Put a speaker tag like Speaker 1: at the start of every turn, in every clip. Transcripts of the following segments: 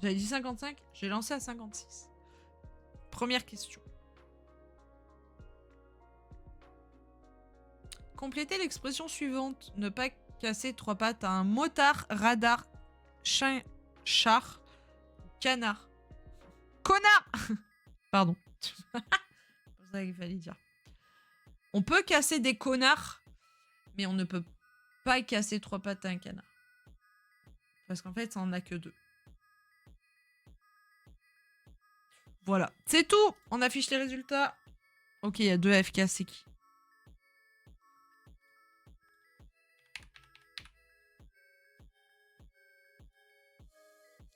Speaker 1: J'avais dit 55, j'ai lancé à 56. Première question. Complétez l'expression suivante. Ne pas casser 3 pattes à un motard, radar, chien, char, canard. Connard. Pardon. C'est pour ça qu'il fallait dire. On peut casser des connards, mais on ne peut pas casser 3 pattes à un canard. Parce qu'en fait, ça en a que 2. Voilà. C'est tout. On affiche les résultats. Ok, il y a 2 AFK, c'est qui?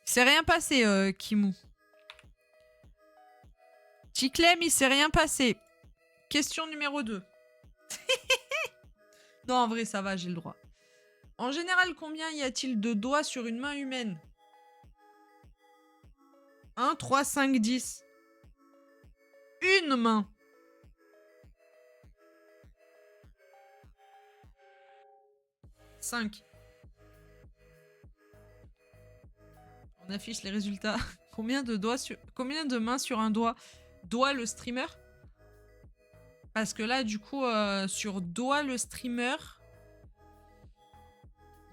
Speaker 1: Il s'est rien passé, Kimou. Ticlem, il s'est rien passé. Question numéro 2. Non, en vrai, ça va, j'ai le droit. En général, combien y a-t-il de doigts sur une main humaine? 1, 3, 5, 10. Une main. « 5. On affiche les résultats. Combien de mains sur un doigt? Doigt le streamer? Parce que là, du coup, sur doigt le streamer,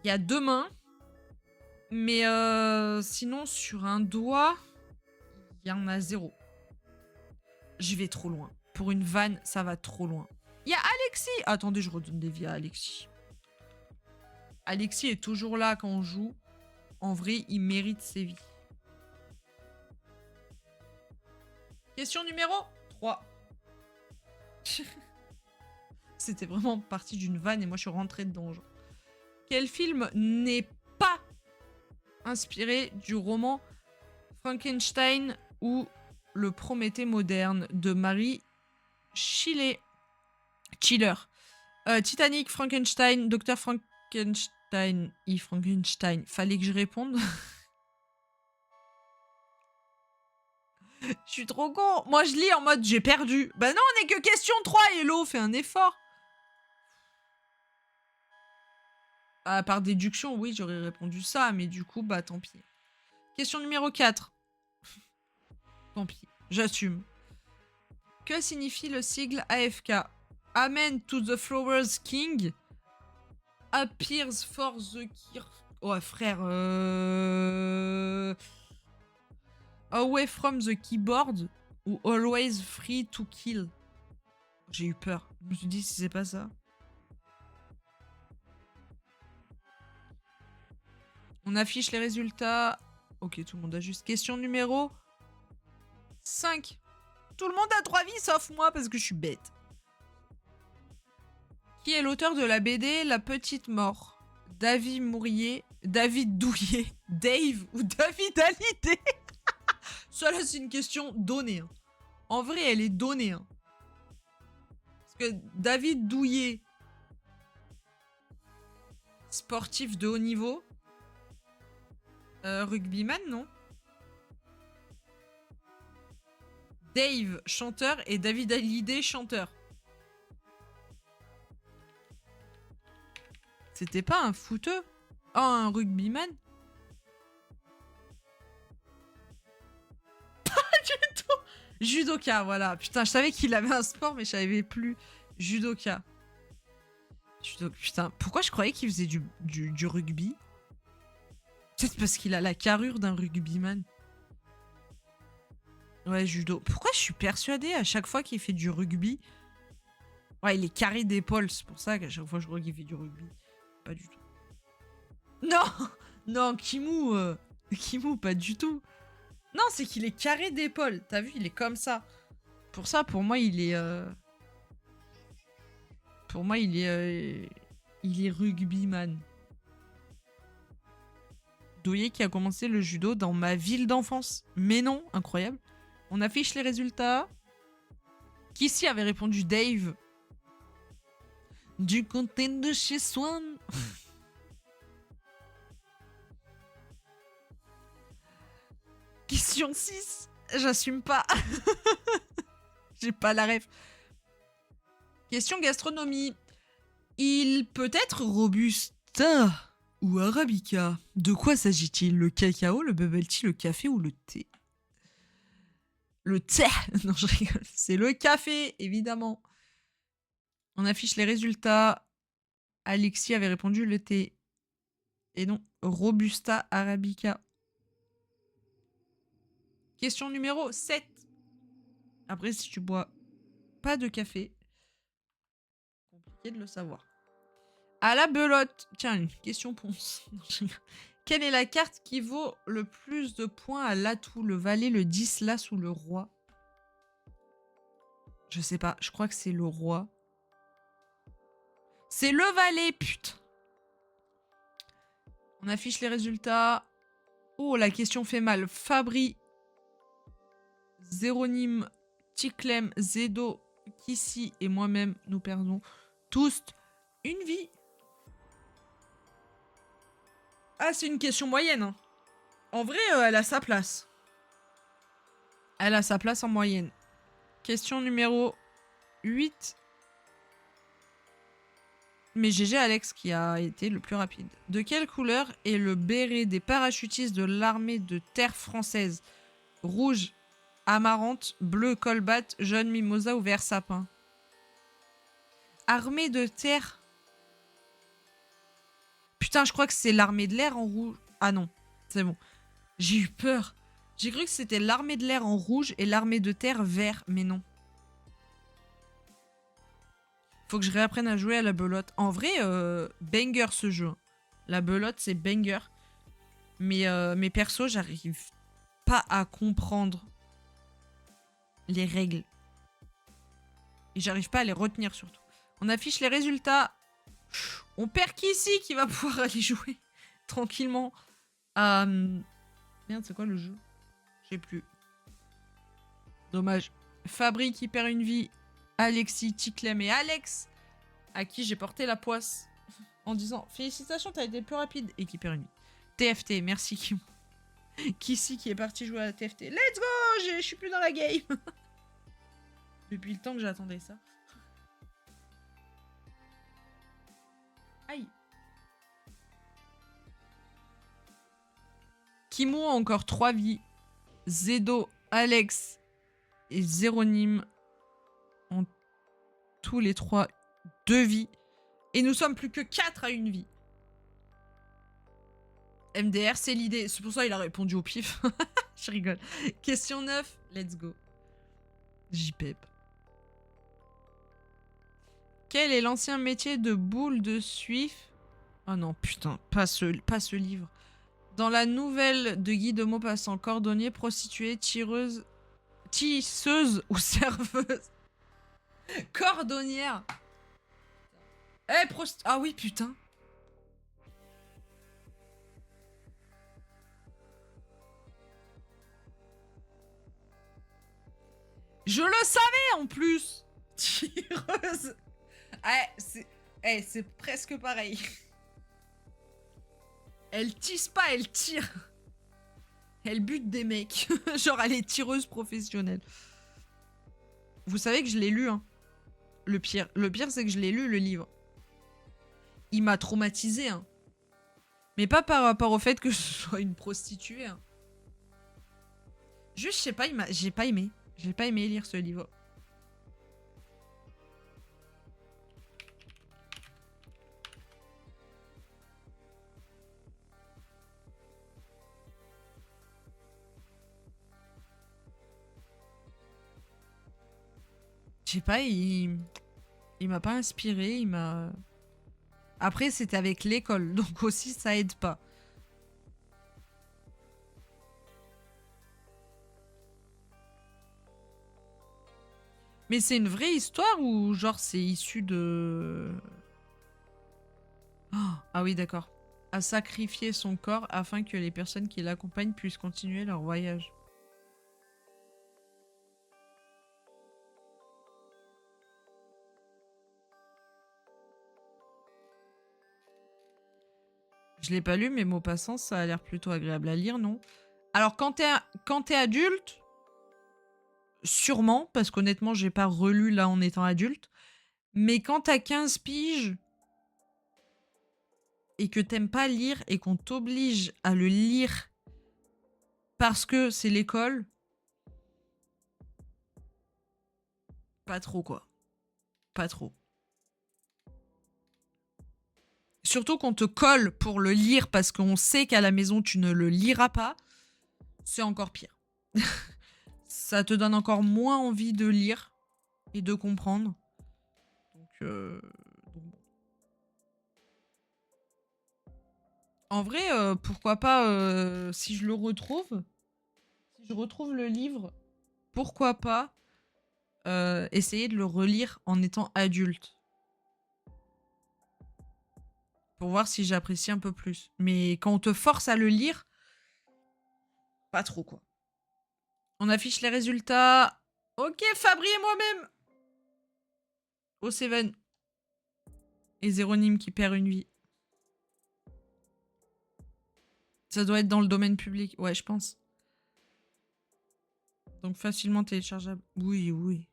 Speaker 1: il y a 2 mains. Mais sinon, sur un doigt, il y en a 0. Je vais trop loin. Pour une vanne, ça va trop loin. Il y a Alexis. Attendez, je redonne des vies à Alexis. Alexis est toujours là quand on joue. En vrai, il mérite ses vies. Question numéro 3. C'était vraiment parti d'une vanne et moi je suis rentrée dedans. Genre. Quel film n'est pas inspiré du roman Frankenstein ou Le Prométhée moderne de Mary Shelley? Chiller. Titanic, Frankenstein, Dr. Frankenstein, Frankenstein. Fallait que je réponde. Je suis trop con. Moi, je lis en mode j'ai perdu. Bah non, on est que question 3. Hello, fais un effort. Par déduction, oui, j'aurais répondu ça. Mais du coup, bah tant pis. Question numéro 4. Tant pis, j'assume. Que signifie le sigle AFK? Amen to the Flowers King. Appears for the Kirk. Oh, frère. Away from the keyboard ou always free to kill? J'ai eu peur. Je me suis dit si c'est pas ça. On affiche les résultats. Ok, tout le monde a juste. Question numéro 5. Tout le monde a 3 vies sauf moi parce que je suis bête. Qui est l'auteur de la BD La Petite Mort? David Mourier, David Douillet, Dave ou David Hallyday? Ça là c'est une question donnée. Hein. En vrai elle est donnée. Hein. Parce que David Douillet, sportif de haut niveau. Rugbyman, non? Dave, chanteur, et David Hallyday, chanteur. C'était pas un footeux? Oh, un rugbyman? Pas du tout! Judoka, voilà. Putain, je savais qu'il avait un sport, mais je savais plus. Judoka. Putain, pourquoi je croyais qu'il faisait du rugby? Peut-être parce qu'il a la carrure d'un rugbyman. Ouais, judo. Pourquoi je suis persuadée à chaque fois qu'il fait du rugby? Ouais, il est carré d'épaule. C'est pour ça qu'à chaque fois je crois qu'il fait du rugby. Pas du tout. Non! Non, Kimou, Kimou, pas du tout. Non, c'est qu'il est carré d'épaule. T'as vu, il est comme ça. Pour ça, pour moi, il est... Pour moi, il est rugbyman. Douillet qui a commencé le judo dans ma ville d'enfance. Mais non, incroyable. On affiche les résultats. Qui ici avait répondu Dave? Du côté de chez Swan. Question 6. J'assume pas. J'ai pas la ref. Question gastronomie. Il peut être robuste. ou arabica. De quoi s'agit-il? Le cacao, le bubble tea, le café ou le thé? Le thé. Non, je rigole. C'est le café, évidemment. On affiche les résultats. Alexis avait répondu le thé. Et non, Robusta Arabica. Question numéro 7. Après, si tu bois pas de café, compliqué de le savoir. À la belote. Tiens, une question ponce. Quelle est la carte qui vaut le plus de points à l'atout? Le valet, le 10, l'as ou le roi? Je sais pas, je crois que c'est le roi. C'est le valet, putain. On affiche les résultats. Oh, la question fait mal. Fabri, Zéronyme, Ticlem, Zedo, Kissy et moi-même, nous perdons tous une vie. Ah, c'est une question moyenne. Hein. En vrai, elle a sa place. Elle a sa place en moyenne. Question numéro 8. Mais GG Alex qui a été le plus rapide. De quelle couleur est le béret des parachutistes de l'armée de terre française? Rouge, amarante, bleu, colbat, jaune, mimosa ou vert sapin? Armée de terre. Putain, je crois que c'est l'armée de l'air en rouge. Ah non, c'est bon. J'ai eu peur. J'ai cru que c'était l'armée de l'air en rouge et l'armée de terre vert, mais non. Faut que je réapprenne à jouer à la belote. En vrai, banger ce jeu. La belote, c'est banger. Mais mes persos, j'arrive pas à comprendre les règles. Et j'arrive pas à les retenir surtout. On affiche les résultats. On perd qui ici qui va pouvoir aller jouer tranquillement. Merde, c'est quoi le jeu? Je sais plus. Dommage. Fabri qui perd une vie. Alexis, Ticlem et Alex, à qui j'ai porté la poisse en disant félicitations, t'as été le plus rapide et qui perd une vie. TFT, merci Kim. Kissy qui est parti jouer à la TFT. Let's go, je suis plus dans la game. Depuis le temps que j'attendais ça. Aïe. Kimo a encore 3 vies. Zedo, Alex et Zéronyme ont tous les 3 2 vies. Et nous sommes plus que 4 à une vie. MDR, c'est l'idée. C'est pour ça qu'il a répondu au pif. Je rigole. Question 9. Let's go. JPEP. Quel est l'ancien métier de boule de suif? Oh non, putain, pas ce livre. Dans la nouvelle de Guy de Maupassant, cordonnier, prostituée, tireuse, tisseuse ou serveuse? Cordonnière. Eh, ah oui, putain. Je le savais en plus. Tireuse. C'est presque pareil. Elle tisse pas, elle tire. Elle bute des mecs. Genre, elle est tireuse professionnelle. Vous savez que je l'ai lu, hein. Le pire, c'est que je l'ai lu, le livre. Il m'a traumatisé, hein. Mais pas par rapport au fait que je sois une prostituée, hein. Juste, je sais pas, j'ai pas aimé. J'ai pas aimé lire ce livre. Je sais pas, il m'a pas inspiré, il m'a... Après, c'était avec l'école, donc aussi, ça aide pas. Mais c'est une vraie histoire ou genre c'est issu de... Oh, ah oui, d'accord. A sacrifié son corps afin que les personnes qui l'accompagnent puissent continuer leur voyage. Je l'ai pas lu, mais Maupassant, ça a l'air plutôt agréable à lire, non? Alors, quand t'es adulte, sûrement, parce qu'honnêtement, j'ai pas relu là en étant adulte. Mais quand t'as 15 piges, et que t'aimes pas lire et qu'on t'oblige à le lire parce que c'est l'école, pas trop quoi. Pas trop. Surtout qu'on te colle pour le lire parce qu'on sait qu'à la maison tu ne le liras pas, c'est encore pire. Ça te donne encore moins envie de lire et de comprendre. Donc bon. En vrai, pourquoi pas, si je le retrouve, si je retrouve le livre, pourquoi pas essayer de le relire en étant adulte. Pour voir si j'apprécie un peu plus. Mais quand on te force à le lire, pas trop quoi. On affiche les résultats. Ok, Fabri et moi-même. Au Seven. Et Zéronyme qui perd une vie. Ça doit être dans le domaine public. Ouais, je pense. Donc facilement téléchargeable. Oui, oui.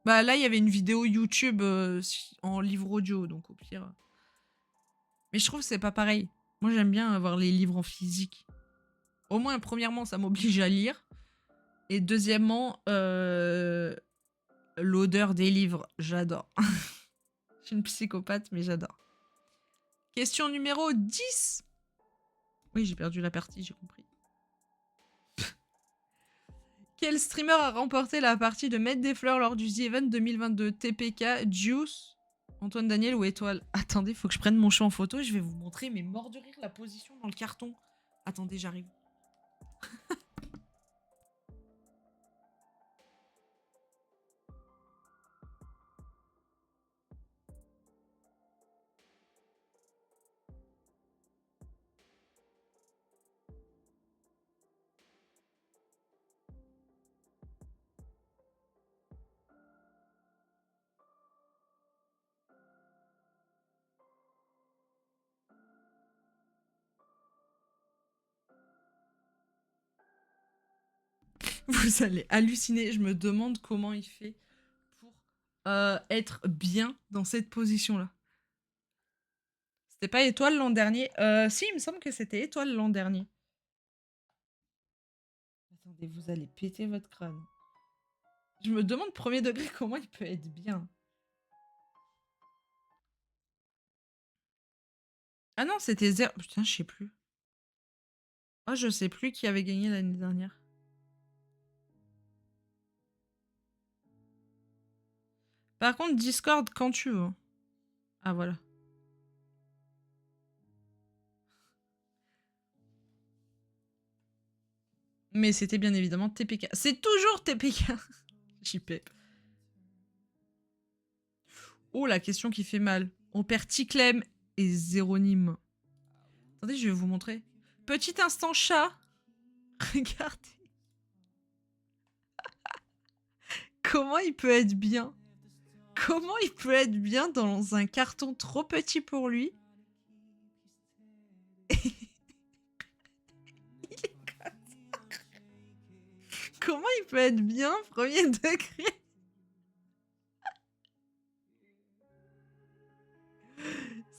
Speaker 1: Bah là, il y avait une vidéo YouTube en livre audio, donc au pire. Mais je trouve que c'est pas pareil. Moi, j'aime bien avoir les livres en physique. Au moins, premièrement, ça m'oblige à lire. Et deuxièmement, l'odeur des livres, j'adore. Je suis une psychopathe, mais j'adore. Question numéro 10. Oui, j'ai perdu la partie, j'ai compris. Quel streamer a remporté la partie de Mettre des fleurs lors du The Event 2022? TPK, Juice, Antoine Daniel ou Étoile? Attendez, faut que je prenne mon chat en photo et je vais vous montrer, mais mort de rire, la position dans le carton. Attendez, j'arrive. Vous allez halluciner. Je me demande comment il fait pour être bien dans cette position-là. C'était pas Étoile l'an dernier. Si, il me semble que c'était Étoile l'an dernier. Attendez, vous allez péter votre crâne. Je me demande premier degré comment il peut être bien. Ah non, c'était zéro. Putain, je sais plus. Oh, je sais plus qui avait gagné l'année dernière. Par contre, Discord quand tu veux. Ah, voilà. Mais c'était bien évidemment TPK. C'est toujours TPK. JP. Oh, la question qui fait mal. On perd Ticlem et Zéronyme. Attendez, je vais vous montrer. Petit instant chat. Regardez. Comment il peut être bien? Comment il peut être bien dans un carton trop petit pour lui? Comment il peut être bien, premier degré?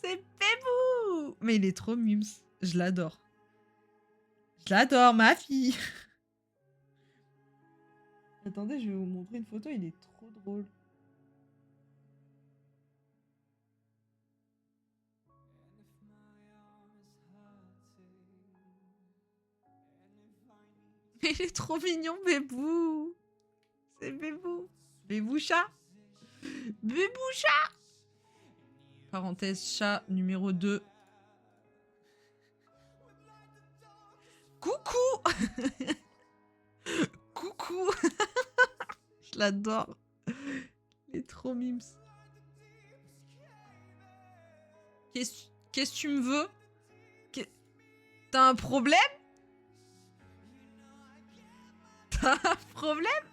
Speaker 1: C'est Pébou! Mais il est trop mimes. Je l'adore. Je l'adore, ma fille. Attendez, je vais vous montrer une photo, il est trop drôle. Il est trop mignon, Bébou. C'est Bébou. Bébou chat. Bébou chat. Parenthèse chat numéro 2. Coucou. Coucou. Je l'adore. Il est trop mimes. Qu'est-ce que tu me veux? T'as un problème? T'as un problème?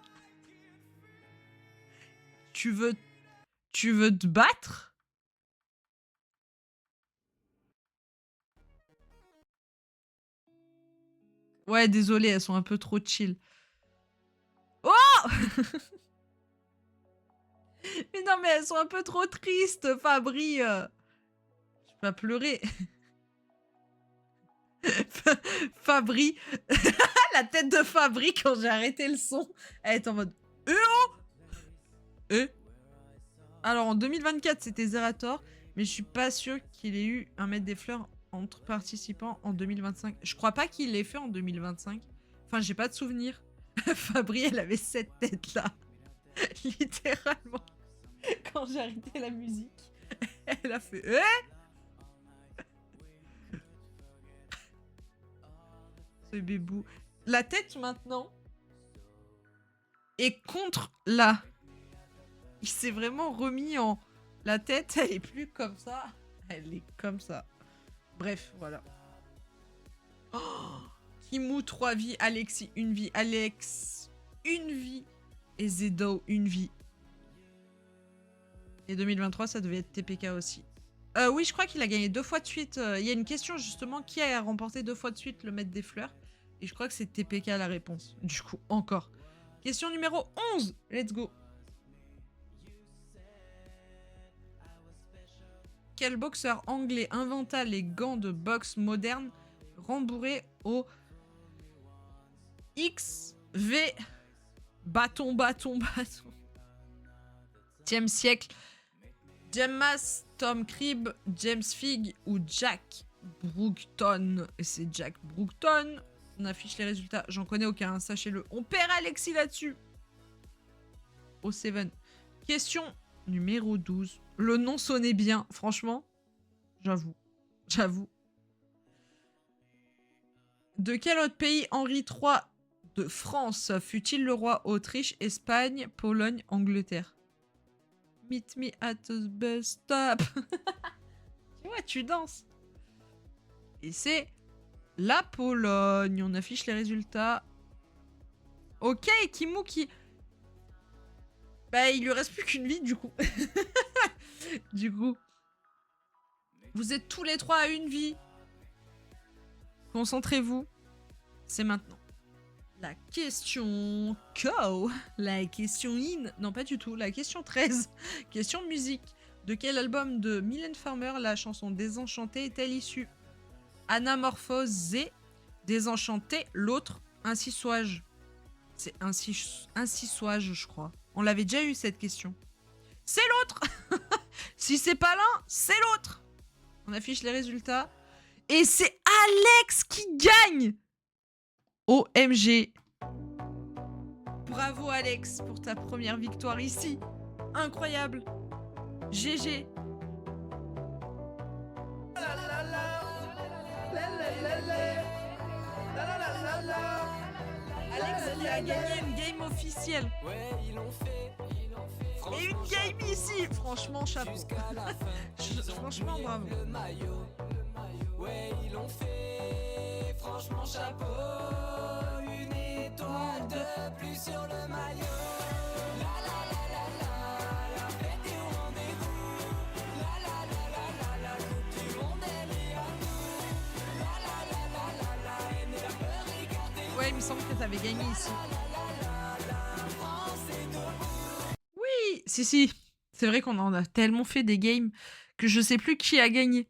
Speaker 1: Tu veux te battre? Ouais, désolé, elles sont un peu trop chill. Oh! Mais non, mais elles sont un peu trop tristes, Fabri. Je pas pleurer. Fabri. La tête de Fabri quand j'ai arrêté le son. Elle est en mode... Alors en 2024, c'était Zerator. Mais je suis pas sûre qu'il ait eu un mètre des fleurs entre participants en 2025. Je crois pas qu'il l'ait fait en 2025. Enfin, j'ai pas de souvenir. Fabri, elle avait cette tête-là. Littéralement. Quand j'ai arrêté la musique, elle a fait... Ce bébou. La tête, maintenant, est contre là. Il s'est vraiment remis en... La tête, elle est plus comme ça. Elle est comme ça. Bref, voilà. Oh, Kimou, 3 vies. Alexis, 1 vie. Alex, 1 vie. Et Zedo, 1 vie. Et 2023, ça devait être TPK aussi. Oui, je crois qu'il a gagné 2 fois de suite. Il y a une question, justement, qui a remporté 2 fois de suite le maître des fleurs? Et je crois que c'est TPK la réponse. Du coup, encore. Question numéro 11. Let's go. Quel boxeur anglais inventa les gants de boxe modernes rembourrés au XV bâton. 10e siècle? James Tom Cribb, James Figg ou Jack Brookton? Et c'est Jack Brookton. On affiche les résultats. J'en connais aucun, hein, sachez-le. On perd Alexis là-dessus. Au 7. Question numéro 12. Le nom sonnait bien, franchement. J'avoue. De quel autre pays Henri III de France fut-il le roi? Autriche, Espagne, Pologne, Angleterre? Meet me at the bus stop. Tu vois, tu danses. Et c'est la Pologne. On affiche les résultats. Ok, Kimou qui... Bah, il lui reste plus qu'une vie, du coup. Vous êtes tous les 3 à 1 vie. Concentrez-vous. C'est maintenant. La question Co. La question In. Non, pas du tout. La question 13. Question musique. De quel album de Mylène Farmer la chanson Désenchantée est-elle issue? Anamorphose, Désenchanté, l'autre, Ainsi sois-je. C'est ainsi sois-je, je crois. On l'avait déjà eu cette question. C'est l'autre. Si c'est pas l'un, c'est l'autre. On affiche les résultats. Et c'est Alex qui gagne. OMG. Bravo Alex pour ta première victoire ici. Incroyable. GG. Alex qui a gagné une game officielle. Et une game ici. Franchement, chapeau. Franchement, bravo. Ouais, ils l'ont fait. Franchement, chapeau. Une étoile de plus sur le maillot. La la la la la. La fête est au rendez-vous. La la la la la la. Coupe du monde, elle est à nous. La la la la la la. Elle n'est pas regardée. Ouais, il me semble que t'avais gagné ici. Oui, si. C'est vrai qu'on en a tellement fait des games que je sais plus qui a gagné.